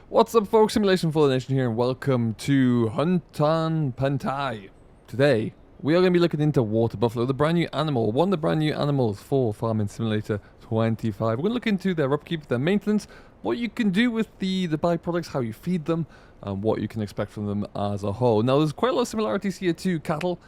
What's up, folks? Simulation for the Nation here, and welcome to Hunt on Pantai. Today, we are going to be looking into water buffalo, the brand new animal, one of the brand new animals for Farming Simulator 25. We're going to look into their upkeep, their maintenance, what you can do with the byproducts, how you feed them, and what you can expect from them as a whole. Now, there's quite a lot of similarities here to cattle,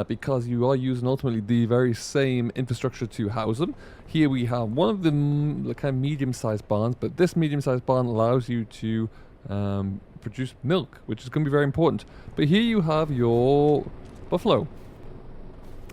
because you are using ultimately the very same infrastructure to house them. Here we have one of the kind of medium-sized barns, but this medium-sized barn allows you to produce milk, which is going to be very important. But here you have your buffalo.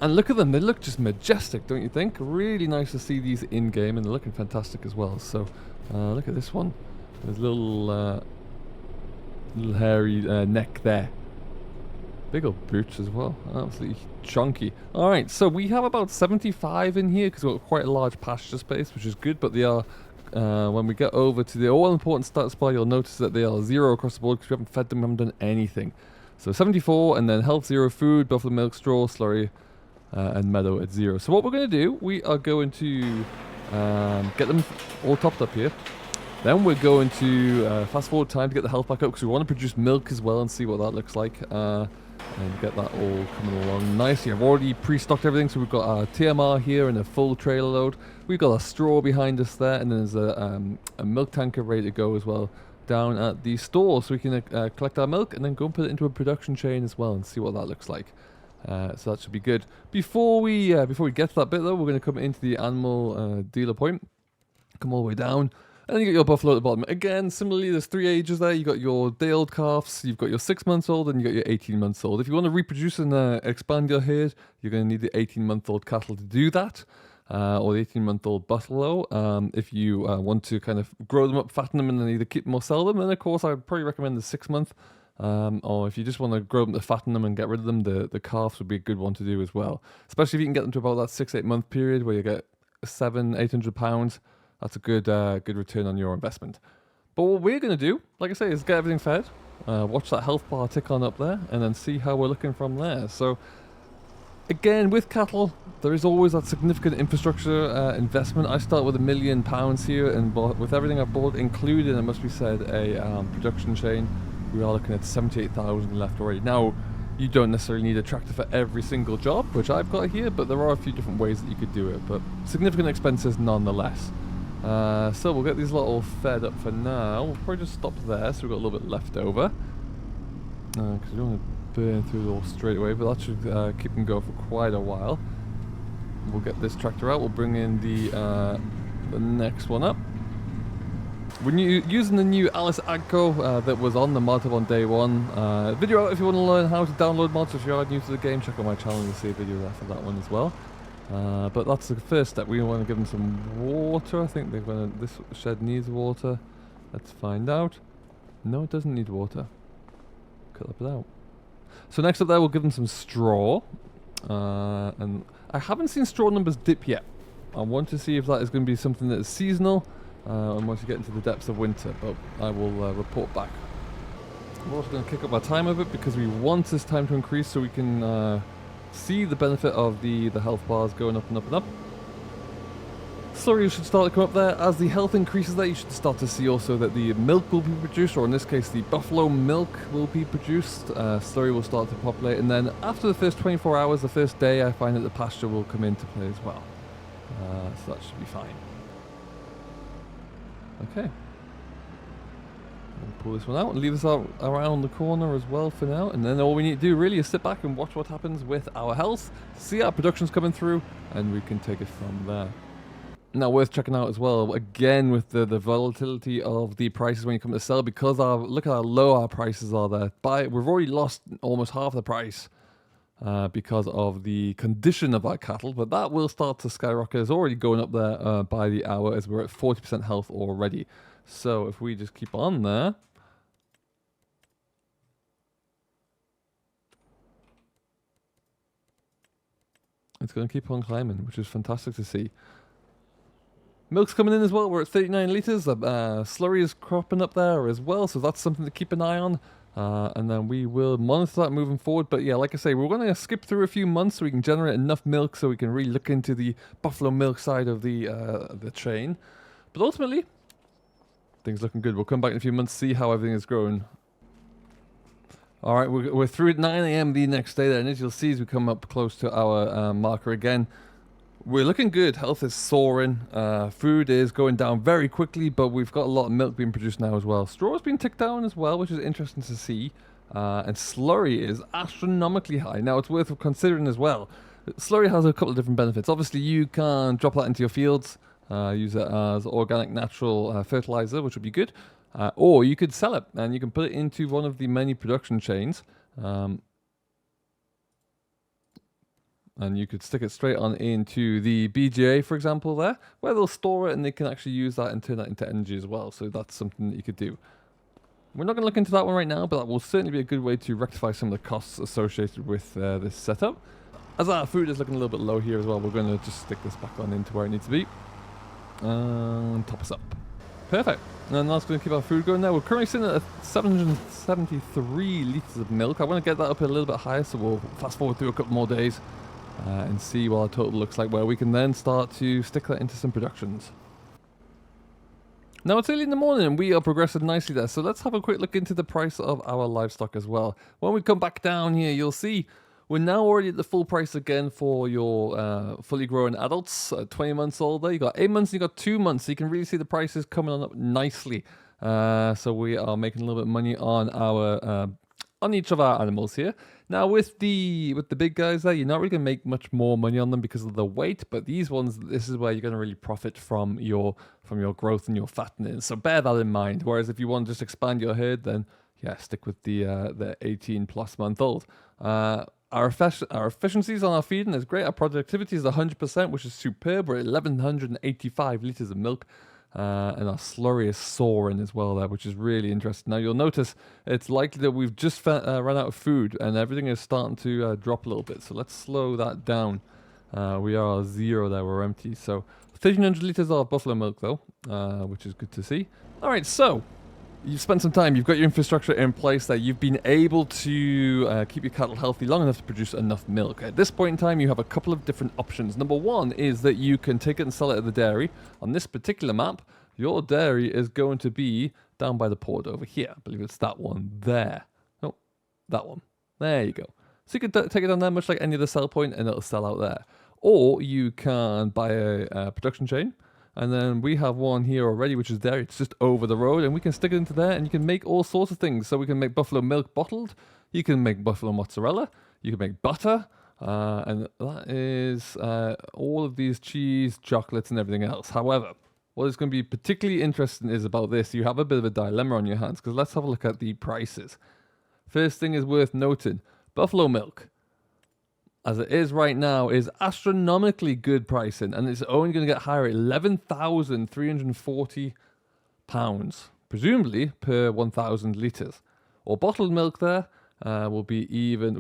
And look at them, they look just majestic, don't you think? Really nice to see these in-game, and they're looking fantastic as well. So, look at this one. There's a little hairy neck there. Big old boots as well, absolutely chunky. Alright, so we have about 75 in here, because we've got quite a large pasture space, which is good, but they are, when we get over to the all-important stats bar, you'll notice that they are 0 across the board, because we haven't fed them, we haven't done anything. So 74, and then health 0, food, buffalo milk, straw, slurry, and meadow at 0. So what we're going to do, we are going to get them all topped up here. Then we're going to fast forward time to get the health back up, because we want to produce milk as well and see what that looks like. And get that all coming along nicely. I've already pre-stocked everything, so we've got our TMR here and a full trailer load. We've got a straw behind us there, and then there's a milk tanker ready to go as well down at the store, so we can collect our milk and then go and put it into a production chain as well and see what that looks like. So that should be good. Before we get to that bit though, we're going to come into the animal dealer point, come all the way down. And then you got your buffalo at the bottom. Again, similarly, there's 3 ages there. You got your day-old calves, you've got your 6 months old, and you got your 18 months old. If you want to reproduce and expand your herd, you're going to need the 18-month-old cattle to do that, or the 18-month-old buffalo. If you want to kind of grow them up, fatten them, and then either keep them or sell them, then of course I'd probably recommend the 6-month. Or if you just want to grow them to fatten them and get rid of them, the calves would be a good one to do as well. Especially if you can get them to about that 6-8 month period where you get 700-800 pounds. That's a good return on your investment. But what we're going to do, like I say, is get everything fed, watch that health bar tick on up there, and then see how we're looking from there. So, again, with cattle, there is always that significant infrastructure investment. I start with £1 million here, and with everything I've bought included, it must be said, a production chain, we are looking at 78,000 left already. Now, you don't necessarily need a tractor for every single job, which I've got here, but there are a few different ways that you could do it, but significant expenses nonetheless. So we'll get these lot all fed up for now. We'll probably just stop there, so we've got a little bit left over. Because we don't want to burn through it all straight away, but that should keep them going for quite a while. We'll get this tractor out, we'll bring in the next one up. We're using the new Alice Agco that was on the mod hub on day 1. Video out if you want to learn how to download mods. If you are new to the game, check out my channel and see a video there for that one as well. But that's the first step. We want to give them some water. I think this shed needs water. Let's find out. No, it doesn't need water. Cut that bit out. So next up there, we'll give them some straw. And I haven't seen straw numbers dip yet. I want to see if that is going to be something that is seasonal, and once you get into the depths of winter, but I will report back. We're also going to kick up our time a bit because we want this time to increase so we can see the benefit of the health bars going up and up and up. Slurry should start to come up there. As the health increases there, you should start to see also that the milk will be produced, or in this case the buffalo milk will be produced. Slurry will start to populate, and then after the first 24 hours, the first day, I find that the pasture will come into play as well. So that should be fine. Okay. We'll pull this one out and leave this out around the corner as well for now, and then all we need to do really is sit back and watch what happens with our health, see our production's coming through, and we can take it from there. Now, worth checking out as well, again with the volatility of the prices when you come to sell, because look at how low our prices are there. We've already lost almost half the price because of the condition of our cattle, but that will start to skyrocket. It's already going up there by the hour as we're at 40% health already. So if we just keep on there, it's going to keep on climbing, which is fantastic to see. Milk's coming in as well. We're at 39 litres. Slurry is cropping up there as well, so that's something to keep an eye on. And then we will monitor that moving forward. But yeah, like I say, we're going to skip through a few months so we can generate enough milk so we can really look into the buffalo milk side of the chain. But ultimately, Things looking good. We'll come back in a few months, see how everything is growing. All right, we're through at 9 a.m. the next day there, and as you'll see as we come up close to our marker again, we're looking good. Health is soaring. Food is going down very quickly, but we've got a lot of milk being produced now as well. Straw has been ticked down as well, which is interesting to see. And slurry is astronomically high. Now, it's worth considering as well. Slurry has a couple of different benefits. Obviously, you can drop that into your fields, use it as organic natural fertilizer, which would be good. Or you could sell it, and you can put it into one of the many production chains. And you could stick it straight on into the BGA, for example, there, where they'll store it and they can actually use that and turn that into energy as well. So that's something that you could do. We're not going to look into that one right now, but that will certainly be a good way to rectify some of the costs associated with this setup. As our food is looking a little bit low here as well, we're going to just stick this back on into where it needs to be. And top us up. Perfect. And that's going to keep our food going now. We're currently sitting at 773 litres of milk. I want to get that up a little bit higher, so we'll fast forward through a couple more days. And see what our total looks like, where we can then start to stick that into some productions. Now it's early in the morning and we are progressing nicely there, so let's have a quick look into the price of our livestock as well. When we come back down here, you'll see we're now already at the full price again for your fully grown adults, 20 months old there. You got 8 months and you got 2 months, so you can really see the prices coming on up nicely. So we are making a little bit of money on our on each of our animals here. Now with the big guys there, you're not really gonna make much more money on them because of the weight, but these ones, this is where you're gonna really profit from your growth and your fattening. So bear that in mind. Whereas if you want to just expand your herd, then yeah, stick with the 18 plus month old. Our efficiencies on our feeding is great. Our productivity is 100%, which is superb. We're at 1,185 litres of milk. And our slurry is soaring as well there, which is really interesting. Now you'll notice it's likely that we've just run out of food and everything is starting to drop a little bit. So let's slow that down. We are 0 there, we're empty. So 1,300 litres of buffalo milk though, which is good to see. All right, so you've spent some time, you've got your infrastructure in place there, you've been able to keep your cattle healthy long enough to produce enough milk. At this point in time, you have a couple of different options. Number one is that you can take it and sell it at the dairy. On this particular map, your dairy is going to be down by the port over here. I believe it's that one there. No, that one. There you go. So you can take it down there, much like any other sell point, and it'll sell out there. Or you can buy a production chain. And then we have one here already, which is there. It's just over the road, and we can stick it into there, and you can make all sorts of things. So we can make buffalo milk bottled. You can make buffalo mozzarella. You can make butter. And that is all of these cheese, chocolates, and everything else. However, what is going to be particularly interesting is about this. You have a bit of a dilemma on your hands, because let's have a look at the prices. First thing is worth noting. Buffalo milk, as it is right now, is astronomically good pricing, and it's only going to get higher at £11,340, presumably per 1,000 litres. Or bottled milk there could be even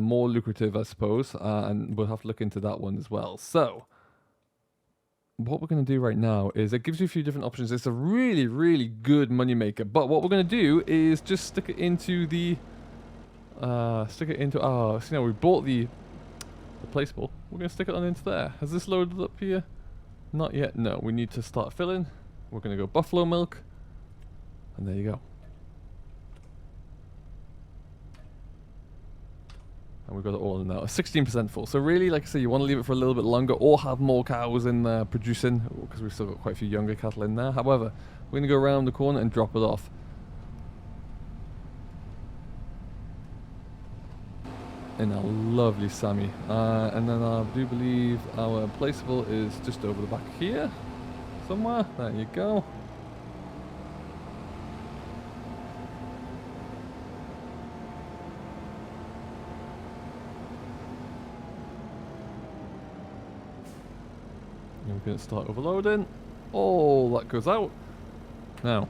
more lucrative, I suppose, and we'll have to look into that one as well. So what we're going to do right now is it gives you a few different options. It's a really, really good moneymaker, but what we're going to do is just stick it into the we bought the placeable. We're going to stick it on into there. Has this loaded up here? Not yet. No, we need to start filling. We're going to go buffalo milk, and there you go. And we've got it all in now. 16% full. So really, like I say, you want to leave it for a little bit longer or have more cows in there producing, because we've still got quite a few younger cattle in there. However, we're going to go around the corner and drop it off. In our lovely Sammy. And then I do believe our placeable is just over the back here somewhere. There you go. And we're going to start overloading. All that goes out. Now,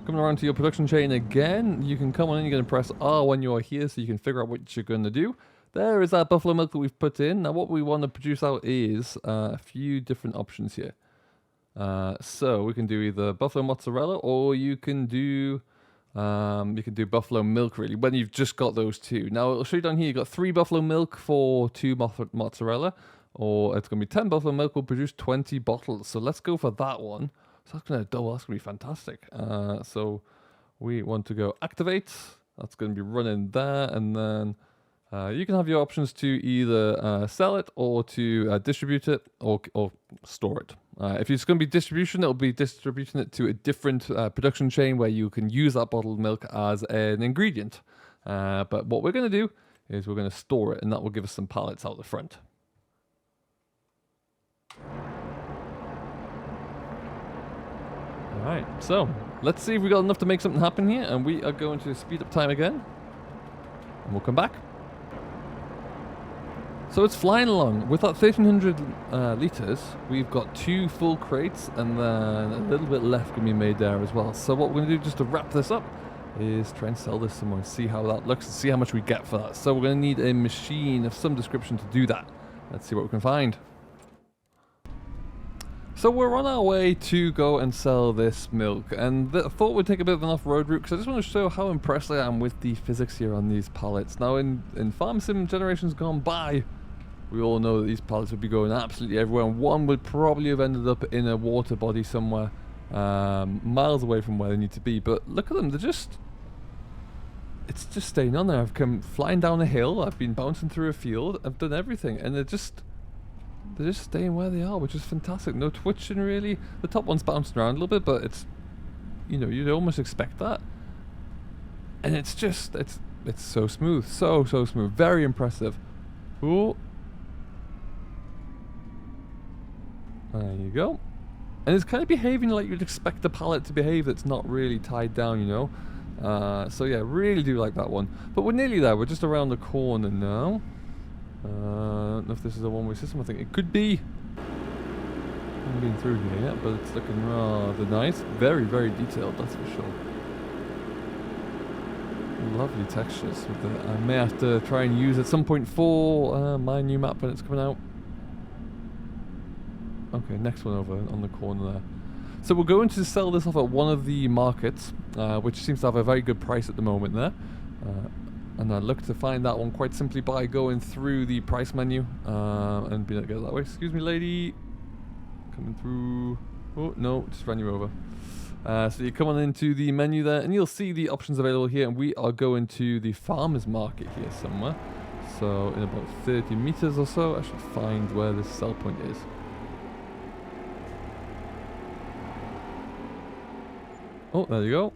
coming around to your production chain again, you can come on in, you're going to press R when you're here so you can figure out what you're going to do. There is that buffalo milk that we've put in. Now what we want to produce out is a few different options here. So we can do either buffalo mozzarella, or you can do buffalo milk really, when you've just got those two. Now I'll show you down here, you've got 3 buffalo milk for 2 mozzarella, or it's going to be 10 buffalo milk will produce 20 bottles. So let's go for that one. So that's going to double. That's going to be fantastic. So we want to go activate. That's going to be running there. And then you can have your options to either sell it or to distribute it or store it. If it's going to be distribution, it'll be distributing it to a different production chain where you can use that bottled milk as an ingredient. But what we're going to do is we're going to store it, and that will give us some pallets out the front. Alright, so let's see if we got enough to make something happen here, and we are going to speed up time again, and we'll come back. So it's flying along. With that 1,300 litres, we've got 2 full crates, and then a little bit left can be made there as well. So what we're going to do just to wrap this up is try and sell this somewhere and see how that looks and see how much we get for that. So we're going to need a machine of some description to do that. Let's see what we can find. So we're on our way to go and sell this milk, and I thought we'd take a bit of an off-road route because I just want to show how impressed I am with the physics here on these pallets. Now in Farm Sim generations gone by, we all know that these pallets would be going absolutely everywhere, and one would probably have ended up in a water body somewhere miles away from where they need to be. But look at them, it's just staying on there. I've come flying down a hill, I've been bouncing through a field, I've done everything, and they're just staying where they are, which is fantastic. No twitching really. The top one's bouncing around a little bit, but it's, you know, you'd almost expect that. And it's so smooth, so smooth, very impressive. Ooh. There you go. And it's kind of behaving like you'd expect a pallet to behave that's not really tied down, you know. So yeah, really do like that one. But we're nearly there. We're just around the corner now. I don't know if this is a one-way system. I think it could be. I haven't been through here yet, but it's looking rather nice. Very, very detailed, that's for sure. Lovely textures with it. I may have to try and use at some point for my new map when it's coming out. Okay, next one over on the corner there. So we're going to sell this off at one of the markets, which seems to have a very good price at the moment there. And I look to find that one quite simply by going through the price menu and being able to get it that way. Excuse me, lady. Coming through. Oh, no, just ran you over. So you come on into the menu there, and you'll see the options available here. And we are going to the farmer's market here somewhere. So in about 30 meters or so, I should find where this sell point is. Oh, there you go.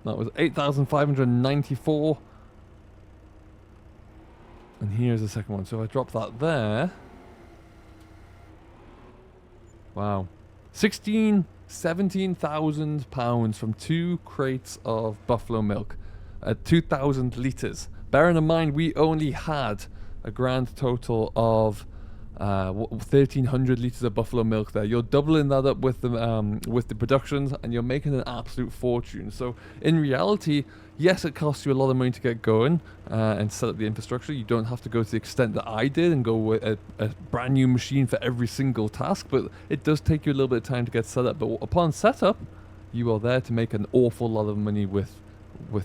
That was 8,594. And here's the second one. So if I drop that there. Wow. 17,000 pounds from 2 crates of buffalo milk at 2,000 litres. Bearing in mind, we only had a grand total of 1,300 litres of buffalo milk there. You're doubling that up with the productions, and you're making an absolute fortune. So in reality, yes, it costs you a lot of money to get going and set up the infrastructure. You don't have to go to the extent that I did and go with a brand new machine for every single task, but it does take you a little bit of time to get set up. But upon setup, you are there to make an awful lot of money with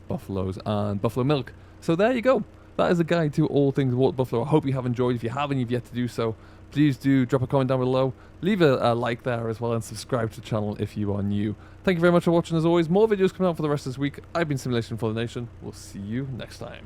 buffaloes and buffalo milk. So there you go. That is a guide to all things water buffalo. I hope you have enjoyed. If you haven't, you've yet to do so, please do drop a comment down below. Leave a like there as well, and subscribe to the channel if you are new. Thank you very much for watching as always. More videos coming out for the rest of this week. I've been Simulation for the Nation. We'll see you next time.